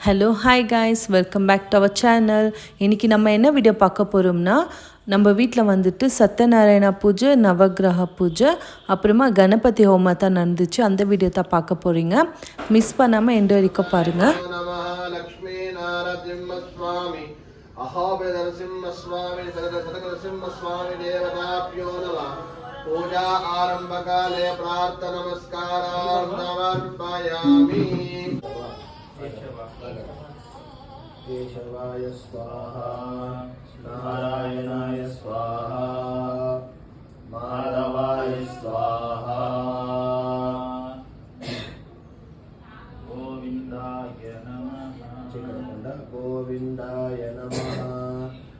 Hello hi guys, welcome back to our channel. இன்றைக்கி நம்ம என்ன வீடியோ பார்க்க போகிறோம்னா, நம்ம வீட்டில் வந்துட்டு சத்யநாராயண பூஜை, நவகிரக பூஜை, அப்புறமா கணபதி ஹோமம் தான் நடந்துச்சு. அந்த வீடியோ தான் பார்க்க போகிறீங்க. மிஸ் பண்ணாமல் எண்டு வரைக்கும் பாருங்கள். पूजा आरंभ काले प्रार्थना नमस्कारान् समर्पयामि. केशवाय स्वाहा, नारायणाय स्वाहा, माधवाय स्वाहा, गोविंदाय नमः. गोविंदाय नमः.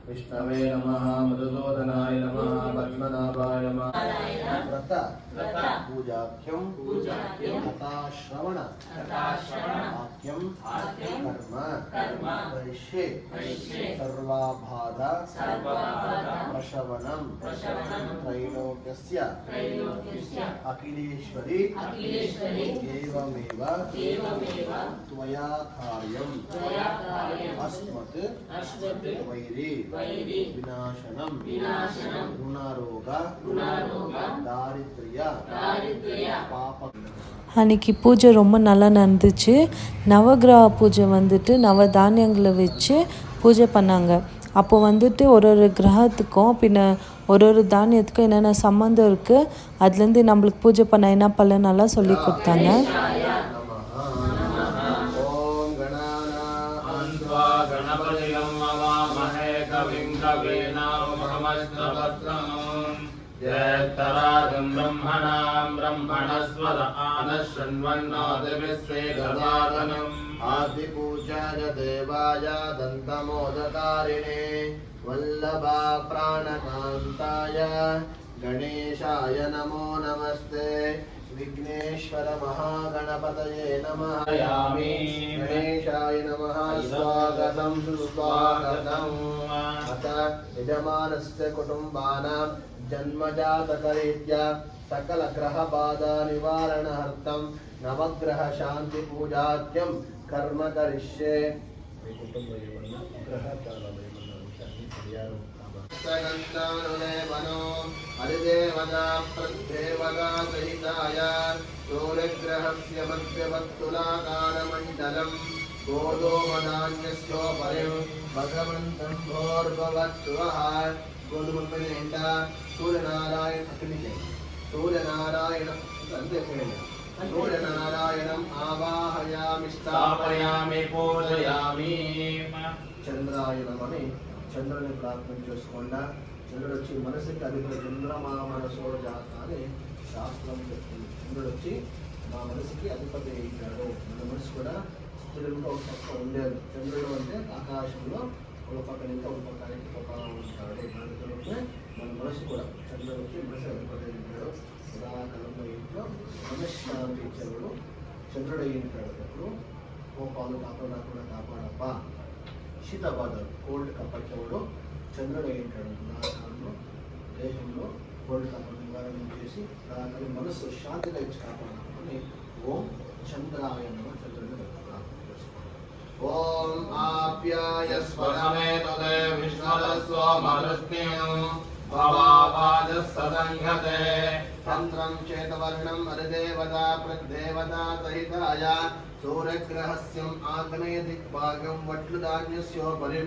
विष्णवे नमः. मधुसूदनाय नमः. पद्मनाभाय नमः. व्रत पूजाख्यं कथा श्रवण वाक्यं कर्म वैश्ये सर्वाबाधा प्रशवनं त्रैलोक्यस्य अखिलेश्वरी एवमेव त्वया कार्यम् अस्मत् वैरी विनाशनं ऋणारोग दारिद्र्य पाप. அன்றைக்கி பூஜை ரொம்ப நல்லா நடந்துச்சு. நவகிரக பூஜை வந்துட்டு நவதானியங்களை வச்சு பூஜை பண்ணாங்க. அப்போ வந்துட்டு ஒரு கிரகத்துக்கும் பின்ன ஒரு தானியத்துக்கும் என்னென்ன சம்மந்தம் இருக்குது, அதுலேருந்து நம்மளுக்கு பூஜை பண்ண என்ன பலனெல்லாம் சொல்லி கொடுத்தாங்க. ज्येष्ठराजं ब्रह्मणां ब्रह्मणस्वत आनशृण्वन्नोतिविश्वे गदाधनम् आदिपूजाय देवाय दन्तमोदकारिणे वल्लभा प्राणकान्ताय गणेशाय नमो नमस्ते. विघ्नेश्वर महागणपतये नमः. गणेशाय नमः. स्वागतं सुस्वागतम्. अथ यजमानस्य कुटुम्बानां जन्मजातकरीत्या सकलग्रहबाधा निवारणार्थं नवग्रहशान्तिपूजाख्यं कर्म करिष्ये. अधिदेवता प्रदेवता सहिताय सूर्यग्रहस्य मध्यवत्तुलाकारमण्डलं गोधूमधान्यस्योपरिं भगवन्तं भोर्भवत्वः. गोधूमपेण्ड सूर्यनारायण सूर्यनारायणम् आवाहयामि स्थापयामि पूजयामि. చంద్రాయ నమని చంద్రుని ప్రార్థన చేసుకోండా. చంద్రుడు వచ్చి మనసుకి అధిపతి చంద్రమా మనసో జాత అని శాస్త్రం చెప్తుంది. చంద్రుడు వచ్చి మా మనసుకి అధిపతి అయ్యాడు. మన మనసు కూడా స్థిరంగా ఒక పక్క ఉండేది. చంద్రుడు అంటే ఆకాశంలో ఒక పక్క నుంచి ఒక పక్క ఉంటాడు. దానితో మన మనసు కూడా చంద్రుడు వచ్చి మనసు అధిపతి అయ్యాడు. సదాకాలంలో ఇంట్లో మనశ్శాంతి ఇచ్చేవాడు చంద్రుడు అయ్యింటాడు. అప్పుడు కోపాలు కాపాడకుండా కాపాడప్ప, శీత బాధ కోల్డ్ కప్పచ్చేవాడు చంద్రుడు అయ్యింటాడు. సదాకాలంలో దేశంలో కోల్డ్ కప్ప నివారణ చేసి సదాకాలం మనసు శాంతిగా ఇచ్చి కాపాడాలని ఓం చంద్రాయ నమః. చంద్రుడిని ప్రార్థన చేసుకోండి. ఓం ఆప్యాయ స్వరమే తదే విశ్వరస్వ మరుష్ణ్యం భవాపాదస్సంగతే తంత్రం చేతవర్ణం అధిదేవతా ప్రదేవతా సహితాయ సూర్యగ్రహస్యం ఆగ్నేయ దిగ్భాగం వట్లు ధాన్యస్యోపరి.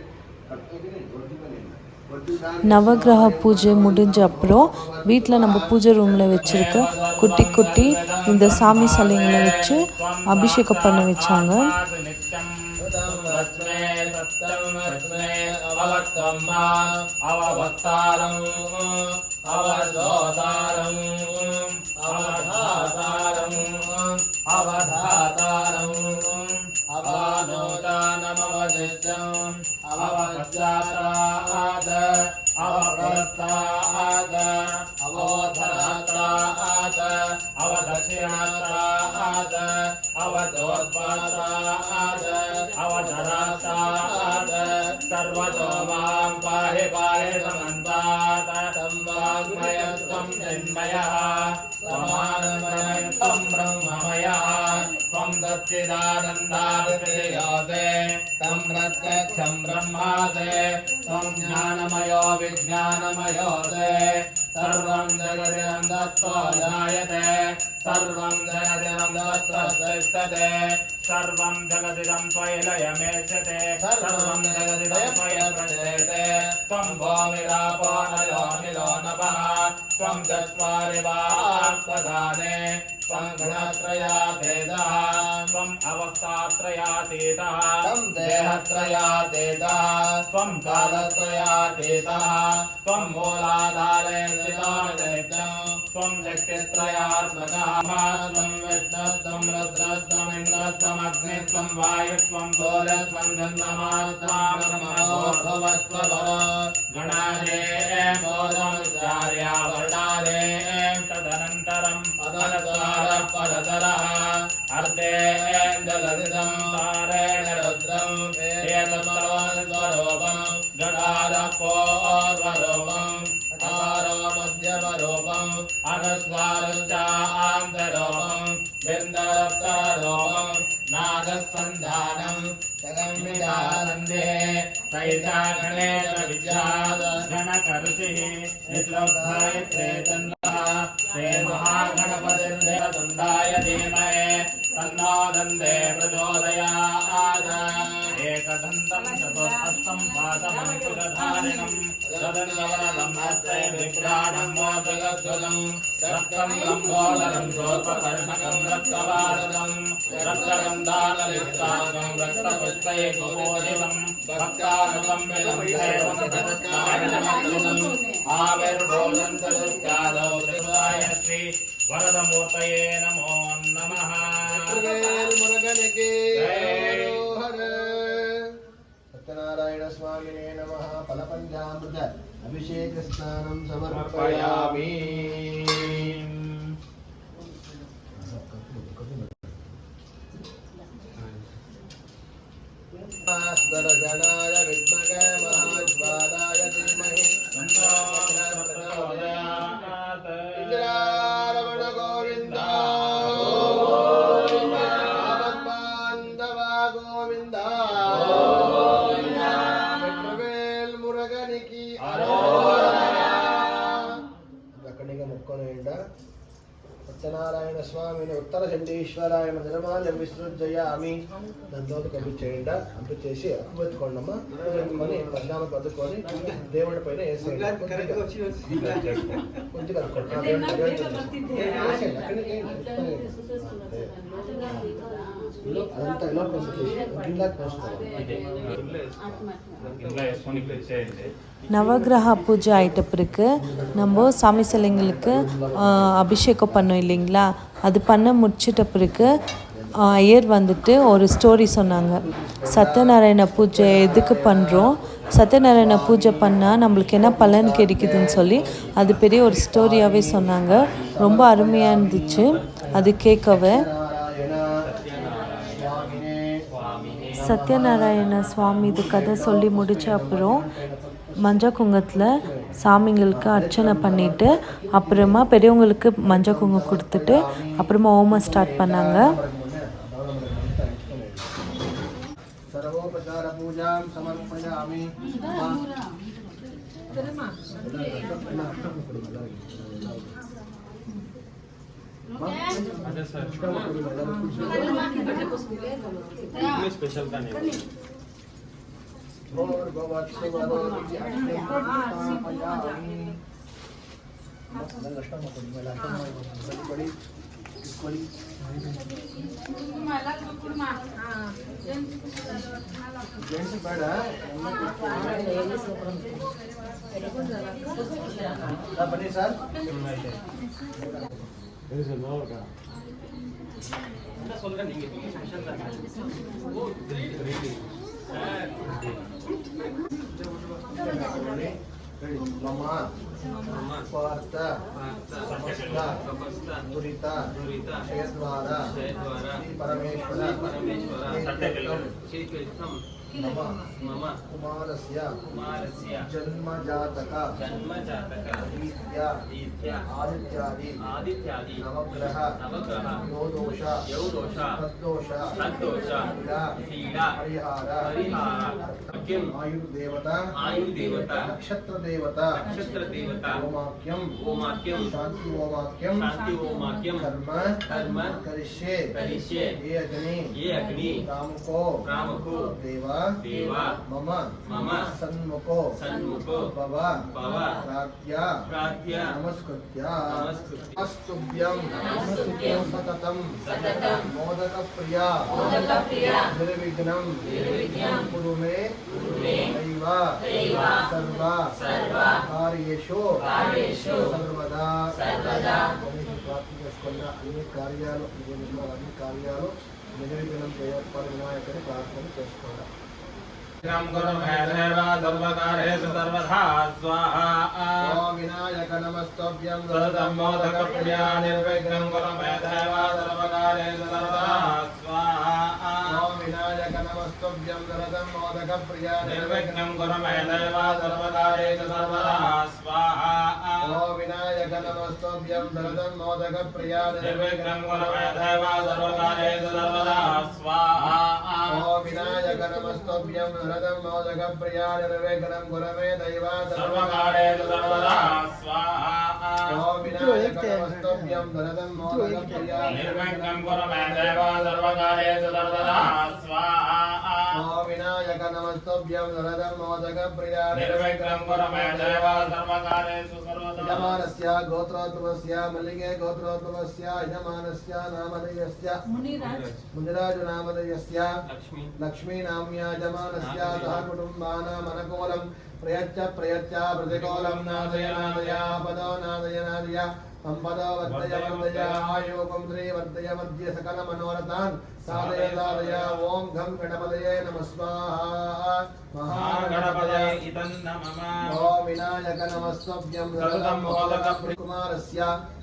நவகிரக பூஜை முடிஞ்ச அப்புறம் வீட்டில் நம்ம பூஜை ரூமில் வச்சுருக்க குட்டி குட்டி இந்த சாமி சிலைங்களை வச்சு அபிஷேகம் பண்ண வச்சாங்க. सर्वतो मां पाहि पाहि समन्तात् संवाङ्मयत्वं चिन्मयः समानन्दयत्वं ब्रह्ममयः त्वं सच्चिदानन्दादिप्रियोते प्रत्यक्षं ब्रह्मासे त्वं ज्ञानमयो विज्ञानमयोसे सर्वं जगदिदं दत्त्वा जायते सर्वं जगदिदं दत्त्वा तिष्ठते सर्वं जगदिदं त्वयि लयमेष्यते सर्वं जगदिदं त्वयि प्रचेते त्वं भूमिरापो नयो निलो नभः त्वं चत्वारि वाक्पदाने त्वं गुणत्रयातीतः त्वं अवक्तात्रयातीतः त्वं देहत्रयातीतः त्वं कालत्रयातीतः त्वं मूलाधारे स्थितो नित्यं त्वं शक्तित्रयात्मकः त्वं विष्णुत्वं रुद्रत्वम् इन्द्रत्वमग्नित्वं वायुत्वं सूर्यत्वं चन्द्रमात्मा ब्रह्मोद्भवत्वं गणादे बोधमुच्चार्या वर्णादे तदनन्तरम् अदस्वारः परतरः अर्धे जगदिदं तारेण रुद्रम् एकस्वरूपं गणादपोर्वरूपम् अकारो मध्यमरूपम् अनुस्वारश्चान्तरूपम् बिन्दरत्तरूपम् नादस्कन्धानम् जगन्मिदानन्दे तैजा गणेश विद्याद गणकऋषिः निश्रब्धायत्रे चन्द्रः ते महागणपतिर्देवतुण्डाय धीमहि तन्नो दन्ते प्रचोदयात् एकदन्तं चतुर्हस्तं पाशमङ्कुशधारिणं जगन्नवरदं हस्ते विभ्राणं मोदकध्वजं रक्तं लम्बोदरं शोल्पकर्णकं रक्तवादनं रक्तगन्धानलिप्ताकं रक्तपुष्पैकपूजितं भक्तानुकम्पितं देवं जगत्कारणमग्नितं आविर्भूतन्तदुष्टादौ शिवाय श्री वरदमूर्तये नमो नमः। सत्यनारायण स्वामिने नमः। फलपञ्चामृत अभिषेक स्नानं समर्पयामि। दर्शनाय विद्महे महाज्वालाय धीमहि इंद्रारमण गोविंद बांधवा गोविंद వెట్రవేల్ మురగనికి అక్కడిగా ముక్కొనేంట సత్యనారాయణ స్వామిని ఉత్తర చండీశ్వరాయ నిర్మాల్యం విసృజ్జయామి దాంతో కబి చేయండి అంటూ చేసి అక్కుపెట్టుకోండమ్మా అని పరిణామం పట్టుకొని దేవుడి పైన వేసేయండి కొద్దిగా అదంతా ఇలా కింద நவகிரக பூஜை ஆகிட்ட பிறகு நம்ம சாமி சிலைங்களுக்கு அபிஷேகம் பண்ணோம் இல்லைங்களா, அது பண்ண முடிச்சிட்ட பிறகு ஐயர் வந்துட்டு ஒரு ஸ்டோரி சொன்னாங்க. சத்யநாராயண பூஜை எதுக்கு பண்ணுறோம், சத்யநாராயண பூஜை பண்ணால் நம்மளுக்கு என்ன பலன் கிடைக்குதுன்னு சொல்லி அது பெரிய ஒரு ஸ்டோரியாகவே சொன்னாங்க. ரொம்ப அருமையாக இருந்துச்சு அது கேட்கவே. சத்யநாராயண சுவாமி இது கதை சொல்லி முடித்த அப்புறம் மஞ்சள் குங்கத்தில் சாமிங்களுக்கு அர்ச்சனை பண்ணிவிட்டு அப்புறமா பெரியவங்களுக்கு மஞ்சள் குங்குமம் கொடுத்துட்டு அப்புறமா ஹோமம் ஸ்டார்ட் பண்ணாங்க. సర్వోపచార పూజాం సమర్పయామి. स्पेशल का नहीं बने सर मम स्वार्थ तपस्थ दुरित क्षयद्वारा श्री परमेश्वर मम कुमारस्य जन्मजातक रीत्या आदित्यादि नवग्रह योदोष तद्दोष पीडा परिहार आयुर्देवता नक्षत्र देवता ओमाक्यम शांति ओमाक्यम कर्म करिष्ये ये अग्नि रामको देवा मम सन्मुखो भव प्रार्थ्या नमस्कृत्या अस्तुभ्यं सततं मोदकप्रिया निर्विघ्नं कुरु मे दैव सर्वा कार्येषु सर्वदा ప్రార్థన చేసుకున్న అన్ని కార్యాలు నిర్విఘ్నం చేయబడి వినాయకుని ప్రార్థన చేసుకోండి. सर्वकारेषु सर्वथा स्वाहा ఓం వినాయక నమస్తభ్యం मोदकप्रिया निर्विघ्नं कुरु मे देव सर्वकारेषु सर्वथा स्वाहा ఓం వినాయక నమస్తభ్యం దరదం మోదక ప్రియా निर्विघ्नं कुरु मे देव सर्वकारेषु सर्वथा स्वाहा ఓం వినాయక నమస్తభ్యం దరదం మోదక ప్రియా निर्विघ्नं कुरु मे देव सर्वकारेषु सर्वथा स्वाहा ఓం వినాయక నమస్తభ్యం దరదం మోదక ప్రియా నిర్విఘ్నం కురు మే దైవ सर्वकारेषु सर्वथा स्वाहा ఓం వినాయక నమస్తభ్యం దరదం మోదక ప్రియా निर्विघ्नं कुरु मे देव सर्वकारेषु सर्वथा स्वाहा ఓం వినాయక నమస్తభ్యం దరదం మోదక ప్రియా निर्विघ्नं कुरु मे देव सर्वकारेषु सर्वथा యజమానస్య గోత్రోద్భవస్య మల్లికే గోత్రోద్భవస్య యజమానస్య నామధేయస్య మునిరాజు నామధేయస్య లక్ష్మీ నామ్యా యజమానస్య సహ కుటుంబానాం అనుకూలం ప్రయచ్చ ప్రతికూలం నాదయ పదో నాదయ సంపదో వర్ధయ ఆయోగం శ్రీ వర్ధయ సకల మనోరథాన్ సాధయ ఓం ఘం గణపతయే నమః స్వాహా महागणपतये इदं नमः ఓం వినాయక నమస్తభ్యం సర్వం మోదక కుమారస్య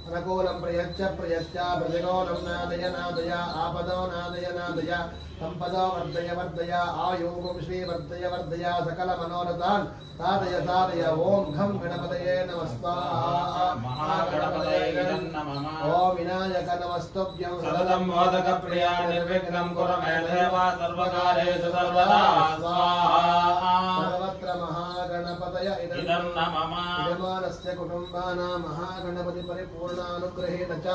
అనుకూలం ప్రయచ్చ ప్రతికూలం నాదయ ఆపదో నాదయ సంపదో వర్ధయ ఆయోగం శ్రీ వర్ధయ సకల మనోరథాన్ సాధయ ఓం ఘం గణపతయే నమః స్వాహా महागणपतये इदं नमः ఓం వినాయక నమస్తభ్యం सततं मोदकप्रिया निर्विघ्नं कुरु मे देव सर्वकारेषु सर्वदा स्वाहा సర్వత్ర మహాగణపతయ इदं नमः యజమానస్య కుటుంబానాం మహాగణపతి పరిపూర్ణానుగ్రహేణ చ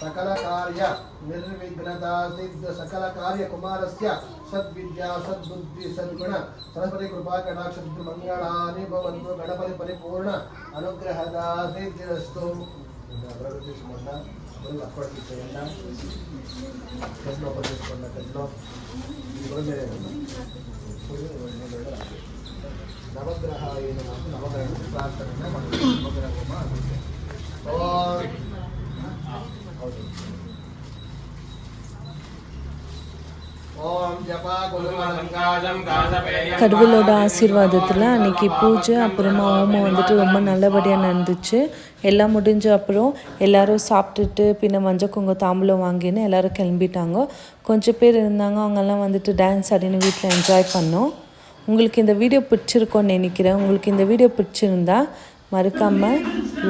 సకల కార్య నిర్విఘ్నతా సిద్ధ సకల కార్య కుమారస్య సద్విద్యా సద్బుద్ధి సద్గుణ సరస్వతి కృపా కటాక్ష మంగళాని భవంతు గణపతి పరిపూర్ణ అనుగ్రహదా సిద్ధిరస్తు. తీసుకుంటా అప్పటి చేయండి గదిలో తీసుకున్న గదిలో నవగ్రహాయ నమః నవగ్రహ ప్రార్థన నవగ్రహమ ஓம் ஜபா குருமலங்காஜம் காசபேயம் கடவுளோட ஆசீர்வாதத்தில் அன்றைக்கி பூஜை அப்புறமா ஹோமம் வந்துட்டு ரொம்ப நல்லபடியாக நடந்துச்சு. எல்லாம் முடிஞ்ச அப்புறம் எல்லோரும் சாப்பிட்டுட்டு பின்ன மஞ்சள் குங்குமம் தாம்பூலம் வாங்கின்னு எல்லோரும் கிளம்பிட்டாங்க. கொஞ்சம் பேர் இருந்தாங்க, அவங்கெல்லாம் வந்துட்டு டான்ஸ் ஆடின்னு வீட்டில் என்ஜாய் பண்ணோம். உங்களுக்கு இந்த வீடியோ பிடிச்சிருக்கோன்னு நினைக்கிறேன். உங்களுக்கு இந்த வீடியோ பிடிச்சிருந்தா மறக்காமல்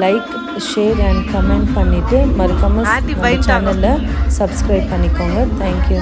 லைக் ஷேர் அண்ட் கமெண்ட் பண்ணிவிட்டு மறக்காமல் சேனலை சப்ஸ்கிரைப் பண்ணிக்கோங்க. தேங்க்யூ.